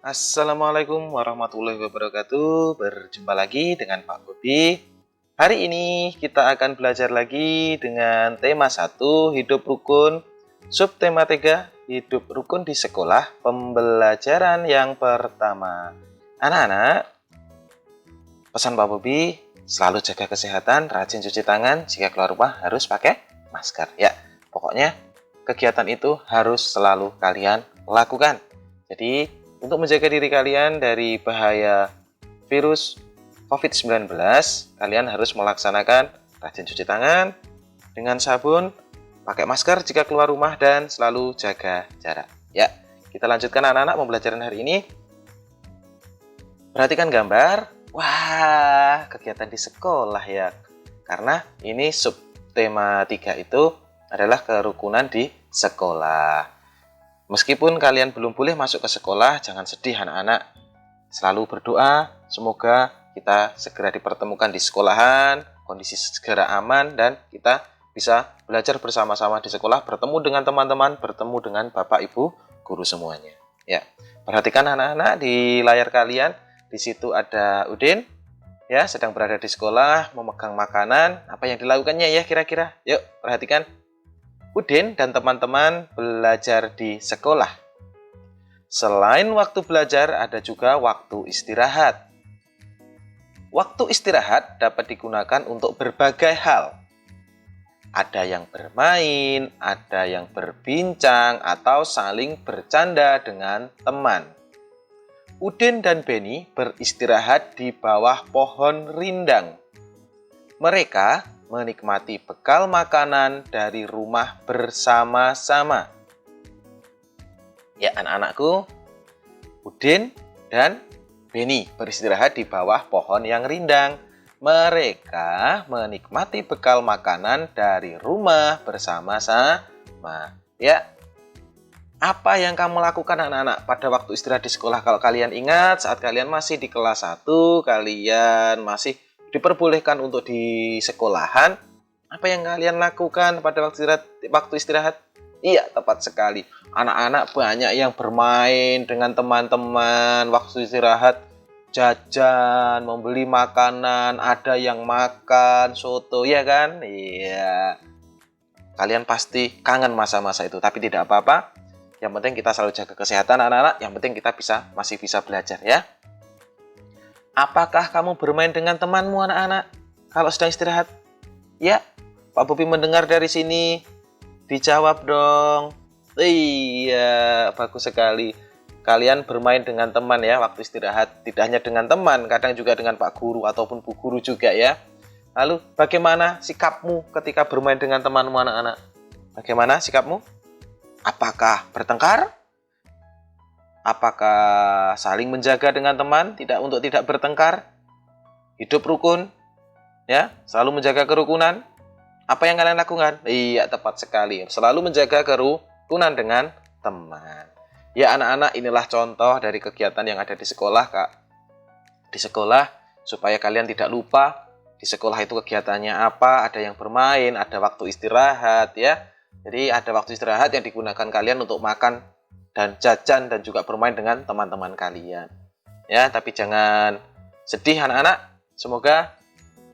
Assalamualaikum warahmatullahi wabarakatuh. Berjumpa lagi dengan Pak Bobi. Hari ini kita akan belajar lagi dengan tema 1, hidup rukun. Subtema 3, hidup rukun di sekolah, pembelajaran yang pertama. Anak-anak, pesan Pak Bobi, selalu jaga kesehatan, rajin cuci tangan, jika keluar rumah harus pakai masker. Ya, pokoknya kegiatan itu harus selalu kalian lakukan. Jadi, untuk menjaga diri kalian dari bahaya virus COVID-19, kalian harus melaksanakan rajin cuci tangan dengan sabun, pakai masker jika keluar rumah, dan selalu jaga jarak. Ya, kita lanjutkan anak-anak pembelajaran hari ini. Perhatikan gambar. Wah, kegiatan di sekolah ya. Karena ini subtema 3 itu adalah kerukunan di sekolah. Meskipun kalian belum boleh masuk ke sekolah, jangan sedih anak-anak. Selalu berdoa, semoga kita segera dipertemukan di sekolahan, kondisi segera aman, dan kita bisa belajar bersama-sama di sekolah, bertemu dengan teman-teman, bertemu dengan Bapak Ibu guru semuanya. Ya, perhatikan anak-anak di layar kalian, di situ ada Udin, ya, sedang berada di sekolah, memegang makanan. Apa yang dilakukannya ya kira-kira? Yuk, perhatikan. Udin dan teman-teman belajar di sekolah. Selain waktu belajar, ada juga waktu istirahat. Waktu istirahat dapat digunakan untuk berbagai hal. Ada yang bermain, ada yang berbincang, atau saling bercanda dengan teman. Udin dan Beni beristirahat di bawah pohon rindang. Mereka menikmati bekal makanan dari rumah bersama-sama. Ya, anak-anakku, Udin dan Beni beristirahat di bawah pohon yang rindang. Mereka menikmati bekal makanan dari rumah bersama-sama. Ya, apa yang kamu lakukan anak-anak pada waktu istirahat di sekolah? Kalau kalian ingat, saat kalian masih di kelas 1, kalian masih diperbolehkan untuk di sekolahan. Apa yang kalian lakukan pada waktu istirahat? Iya, tepat sekali. Anak-anak banyak yang bermain dengan teman-teman waktu istirahat, jajan, membeli makanan, ada yang makan soto, ya kan? Iya. Kalian pasti kangen masa-masa itu, tapi tidak apa-apa. Yang penting kita selalu jaga kesehatan anak-anak, yang penting kita masih bisa belajar ya. Apakah kamu bermain dengan temanmu anak-anak kalau sedang istirahat? Ya, Pak Bobi mendengar dari sini. Dijawab dong. Iya, bagus sekali. Kalian bermain dengan teman ya waktu istirahat. Tidak hanya dengan teman, kadang juga dengan Pak Guru ataupun Bu Guru juga ya. Lalu, bagaimana sikapmu ketika bermain dengan temanmu anak-anak? Bagaimana sikapmu? Apakah bertengkar? Apakah saling menjaga dengan teman untuk tidak bertengkar? Hidup rukun, ya, selalu menjaga kerukunan. Apa yang kalian lakukan? Iya, tepat sekali. Selalu menjaga kerukunan dengan teman. Ya, anak-anak, inilah contoh dari kegiatan yang ada di sekolah, Kak. Di sekolah, supaya kalian tidak lupa, di sekolah itu kegiatannya apa, ada yang bermain, ada waktu istirahat, ya. Jadi, ada waktu istirahat yang digunakan kalian untuk makan dan jajan dan juga bermain dengan teman-teman kalian. Ya, tapi jangan sedih anak-anak. Semoga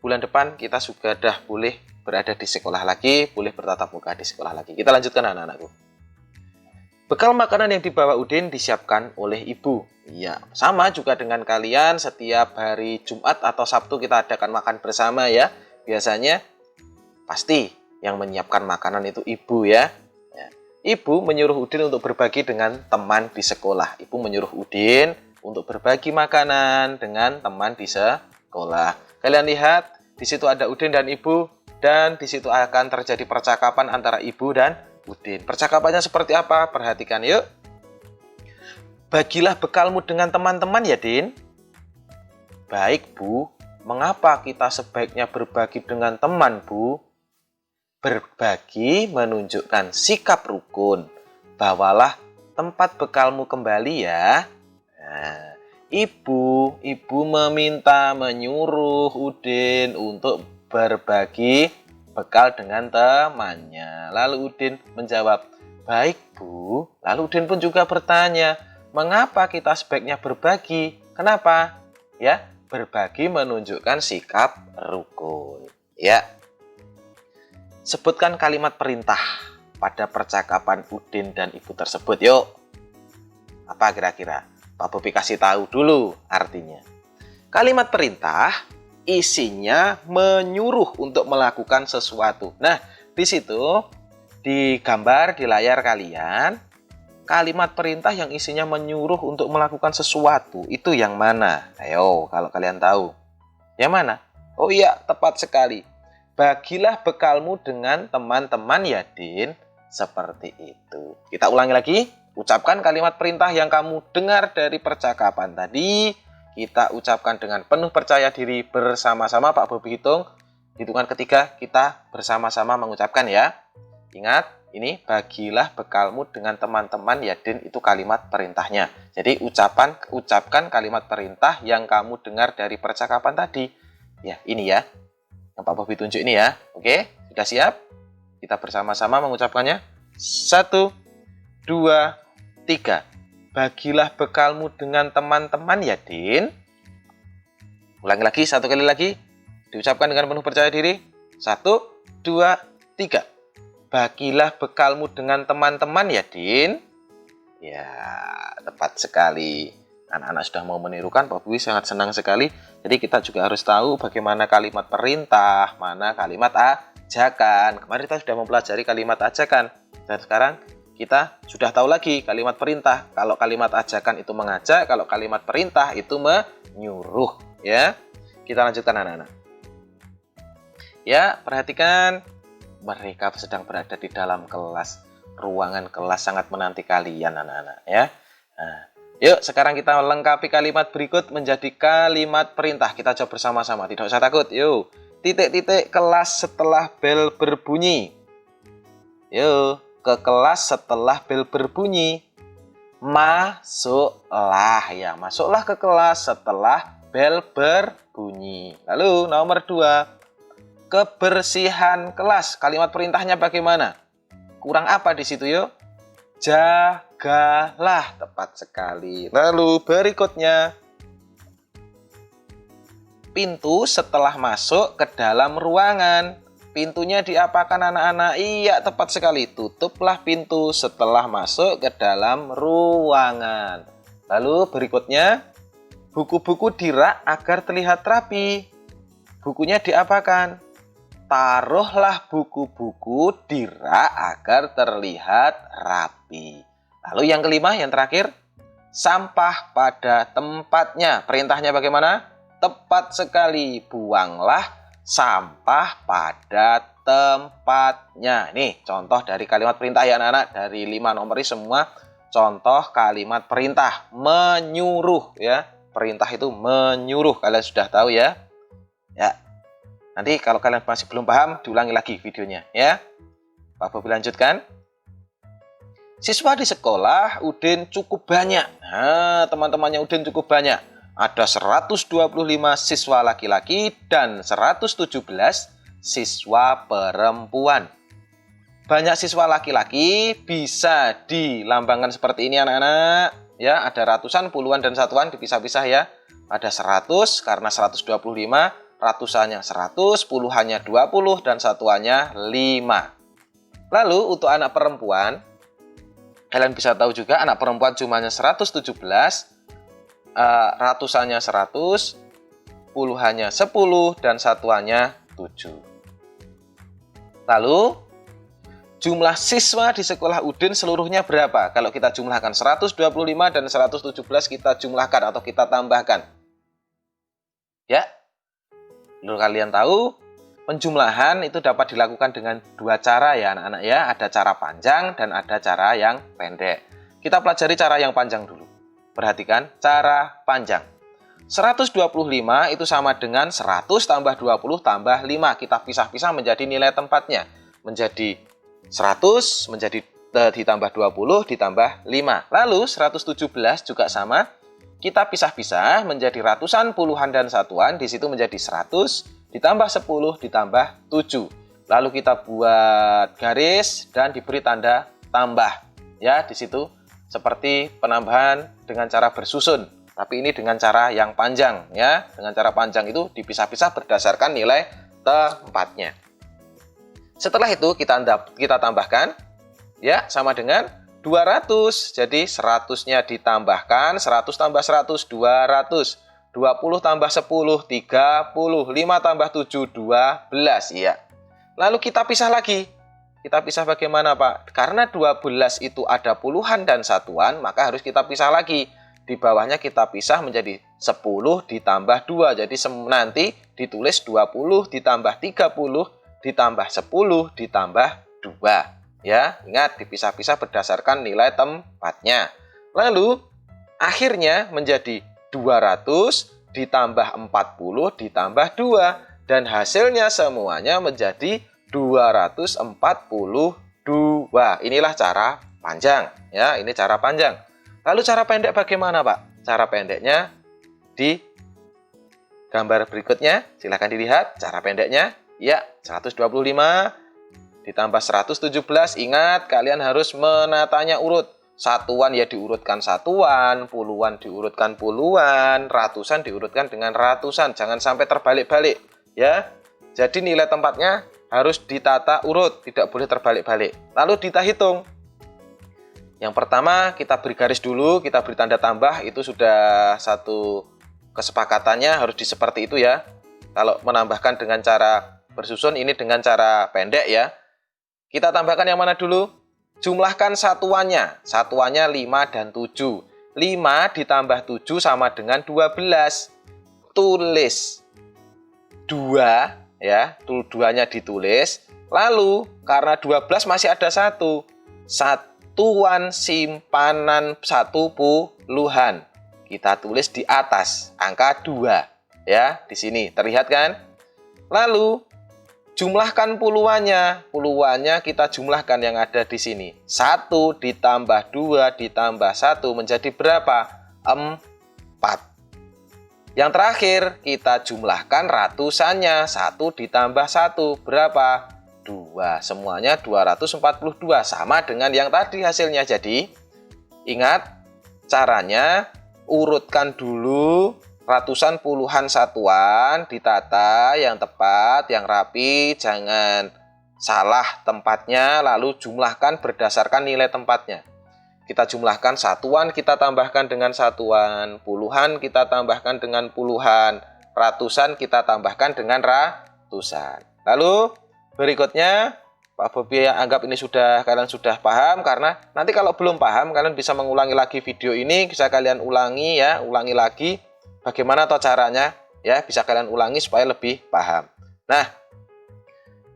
bulan depan kita sudah boleh berada di sekolah lagi, boleh bertatap muka di sekolah lagi. Kita lanjutkan anak-anakku. Bekal makanan yang dibawa Udin disiapkan oleh ibu. Ya, sama juga dengan kalian, setiap hari Jumat atau Sabtu kita adakan makan bersama ya. Biasanya pasti yang menyiapkan makanan itu ibu ya. Ibu menyuruh Udin untuk berbagi dengan teman di sekolah. Ibu menyuruh Udin untuk berbagi makanan dengan teman di sekolah. Kalian lihat, di situ ada Udin dan ibu, dan di situ akan terjadi percakapan antara ibu dan Udin. Percakapannya seperti apa? Perhatikan yuk. Bagilah bekalmu dengan teman-teman ya, Din. Baik, Bu. Mengapa kita sebaiknya berbagi dengan teman, Bu? Berbagi menunjukkan sikap rukun. Bawalah tempat bekalmu kembali ya. Nah, ibu menyuruh Udin untuk berbagi bekal dengan temannya. Lalu Udin menjawab, baik Bu. Lalu Udin pun juga bertanya, Mengapa kita sebaiknya berbagi? Kenapa? Ya, berbagi menunjukkan sikap rukun. Ya. Sebutkan kalimat perintah pada percakapan Udin dan Ibu tersebut. Yuk. Apa kira-kira? Pak Bobi kasih tahu dulu artinya. Kalimat perintah isinya menyuruh untuk melakukan sesuatu. Nah, di situ digambar di layar kalian kalimat perintah yang isinya menyuruh untuk melakukan sesuatu. Itu yang mana? Ayo, kalau kalian tahu. Yang mana? Oh iya, tepat sekali. Bagilah bekalmu dengan teman-teman ya, Din. Seperti itu. Kita ulangi lagi. Ucapkan kalimat perintah yang kamu dengar dari percakapan tadi. Kita ucapkan dengan penuh percaya diri bersama-sama. Pak Bobi hitung. Hitungan ketiga kita bersama-sama mengucapkan ya. Ingat. Ini bagilah bekalmu dengan teman-teman ya, Din, itu kalimat perintahnya. Jadi ucapkan kalimat perintah yang kamu dengar dari percakapan tadi. Ya, ini ya. Yang Pak Bobi tunjuk ini ya. Oke, sudah siap? Kita bersama-sama mengucapkannya. 1, 2, 3. Bagilah bekalmu dengan teman-teman ya, Din. Ulangi lagi, satu kali lagi. Diucapkan dengan penuh percaya diri. 1, 2, 3. Bagilah bekalmu dengan teman-teman ya, Din. Ya, tepat sekali. Anak-anak sudah mau menirukan, Pak Bobi sangat senang sekali. Jadi kita juga harus tahu bagaimana kalimat perintah, mana kalimat ajakan. Kemarin kita sudah mempelajari kalimat ajakan. Dan sekarang kita sudah tahu lagi kalimat perintah. Kalau kalimat ajakan itu mengajak, kalau kalimat perintah itu menyuruh. Ya, kita lanjutkan anak-anak. Ya, perhatikan. Mereka sedang berada di dalam kelas. Ruangan kelas sangat menanti kalian anak-anak ya. Nah, yuk sekarang kita lengkapi kalimat berikut menjadi kalimat perintah. Kita coba bersama-sama, tidak usah takut. Yuk, titik-titik kelas setelah bel berbunyi. Yuk, ke kelas setelah bel berbunyi. Masuklah ya, masuklah ke kelas setelah bel berbunyi. Lalu nomor 2. Kebersihan kelas. Kalimat perintahnya bagaimana? Kurang apa di situ yuk? Jagalah. Tepat sekali. Lalu berikutnya. Pintu setelah masuk ke dalam ruangan. Pintunya diapakan anak-anak? Iya, tepat sekali. Tutuplah pintu setelah masuk ke dalam ruangan. Lalu berikutnya. Buku-buku dirak agar terlihat rapi. Bukunya diapakan? Taruhlah buku-buku di rak agar terlihat rapi. Lalu yang kelima, yang terakhir, sampah pada tempatnya. Perintahnya bagaimana? Tepat sekali, buanglah sampah pada tempatnya. Nih, contoh dari kalimat perintah ya anak-anak. Dari 5 nomor ini semua contoh kalimat perintah. Menyuruh ya. Perintah itu menyuruh. Kalian sudah tahu ya. Ya. Nanti kalau kalian masih belum paham, diulangi lagi videonya ya. Pak Bobi lanjutkan. Siswa di sekolah Udin cukup banyak. Nah, teman-temannya Udin cukup banyak. Ada 125 siswa laki-laki dan 117 siswa perempuan. Banyak siswa laki-laki bisa dilambangkan seperti ini anak-anak. Ya, ada ratusan, puluhan, dan satuan dipisah-pisah ya. Ada 100 karena 125. Ratusannya 100, puluhannya 20, dan satuannya 5. Lalu untuk anak perempuan, kalian bisa tahu juga anak perempuan jumlahnya 117, ratusannya 100, puluhannya 10, dan satuannya 7. Lalu, jumlah siswa di sekolah Udin seluruhnya berapa? Kalau kita jumlahkan 125 dan 117 kita jumlahkan atau kita tambahkan. Ya. Lalu kalian tahu, penjumlahan itu dapat dilakukan dengan 2 cara ya anak-anak ya. Ada cara panjang dan ada cara yang pendek. Kita pelajari cara yang panjang dulu. Perhatikan cara panjang. 125 itu sama dengan 100 tambah 20 tambah 5. Kita pisah-pisah menjadi nilai tempatnya. Menjadi 100 menjadi ditambah 20 ditambah 5. Lalu 117 juga sama. Kita pisah-pisah menjadi ratusan, puluhan, dan satuan. Di situ menjadi 100, ditambah 10, ditambah 7. Lalu kita buat garis dan diberi tanda tambah. Ya, di situ seperti penambahan dengan cara bersusun, tapi ini dengan cara yang panjang ya. Dengan cara panjang itu dipisah-pisah berdasarkan nilai tempatnya. Setelah itu kita tambahkan ya, sama dengan 200. Jadi 100-nya ditambahkan, 100 tambah 100 200. 20 tambah 10 30, 5 tambah 7 12 ya. Lalu kita pisah lagi. Kita pisah bagaimana, Pak? Karena 12 itu ada puluhan dan satuan, maka harus kita pisah lagi. Di bawahnya kita pisah menjadi 10 ditambah 2. Jadi nanti ditulis 20 ditambah 30 ditambah 10 ditambah 2. Ya, ingat dipisah-pisah berdasarkan nilai tempatnya. Lalu akhirnya menjadi 200 ditambah 40 ditambah 2. Dan hasilnya semuanya menjadi 242. Inilah cara panjang ya, ini cara panjang. Lalu cara pendek bagaimana, Pak? Cara pendeknya di gambar berikutnya. Silahkan dilihat cara pendeknya. Ya, 125 ditambah 117. Ingat, kalian harus menatanya urut. Satuan ya diurutkan satuan, puluhan diurutkan puluhan, ratusan diurutkan dengan ratusan. Jangan sampai terbalik-balik ya. Jadi nilai tempatnya harus ditata urut, tidak boleh terbalik-balik. Lalu kita hitung. Yang pertama kita beri garis dulu, kita beri tanda tambah, itu sudah satu kesepakatannya harus seperti itu ya. Kalau menambahkan dengan cara bersusun, ini dengan cara pendek ya. Kita tambahkan yang mana dulu? Jumlahkan satuannya. Satuannya 5 dan 7. 5 ditambah 7 sama dengan 12. Tulis 2 ya, 2-nya ditulis. Lalu karena 12 masih ada 1. Satuan simpanan 1 puluhan. Kita tulis di atas angka 2 ya, di sini terlihat kan? Lalu jumlahkan puluhannya. Puluhannya kita jumlahkan yang ada di sini. 1 ditambah 2 ditambah 1 menjadi berapa? 4. Yang terakhir kita jumlahkan ratusannya. 1 ditambah 1 berapa? 2. Semuanya 242. Sama dengan yang tadi hasilnya. Jadi ingat caranya, urutkan dulu ratusan puluhan satuan, ditata yang tepat, yang rapi, jangan salah tempatnya, lalu jumlahkan berdasarkan nilai tempatnya. Kita jumlahkan satuan, kita tambahkan dengan satuan, puluhan kita tambahkan dengan puluhan, ratusan kita tambahkan dengan ratusan. Lalu berikutnya Pak Bobi anggap ini kalian sudah paham, karena nanti kalau belum paham kalian bisa mengulangi lagi video ini, bisa kalian ulangi ya, ulangi lagi bagaimana atau caranya ya, bisa kalian ulangi supaya lebih paham. Nah,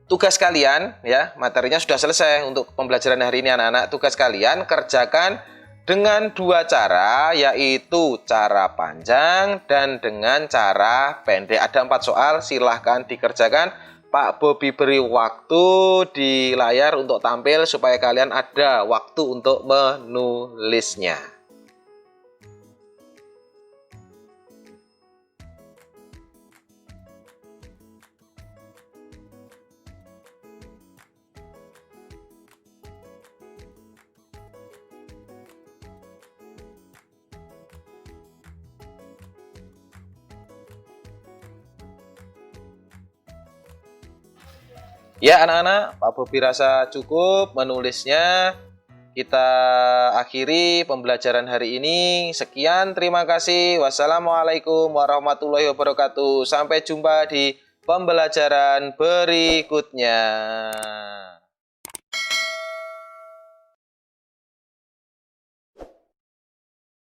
tugas kalian ya, materinya sudah selesai untuk pembelajaran hari ini anak-anak. Tugas kalian kerjakan dengan 2 cara, yaitu cara panjang dan dengan cara pendek. Ada 4 soal, silahkan dikerjakan. Pak Bobi beri waktu di layar untuk tampil supaya kalian ada waktu untuk menulisnya. Ya anak-anak, Pak Bobi rasa cukup menulisnya. Kita akhiri pembelajaran hari ini. Sekian, terima kasih. Wassalamualaikum warahmatullahi wabarakatuh. Sampai jumpa di pembelajaran berikutnya.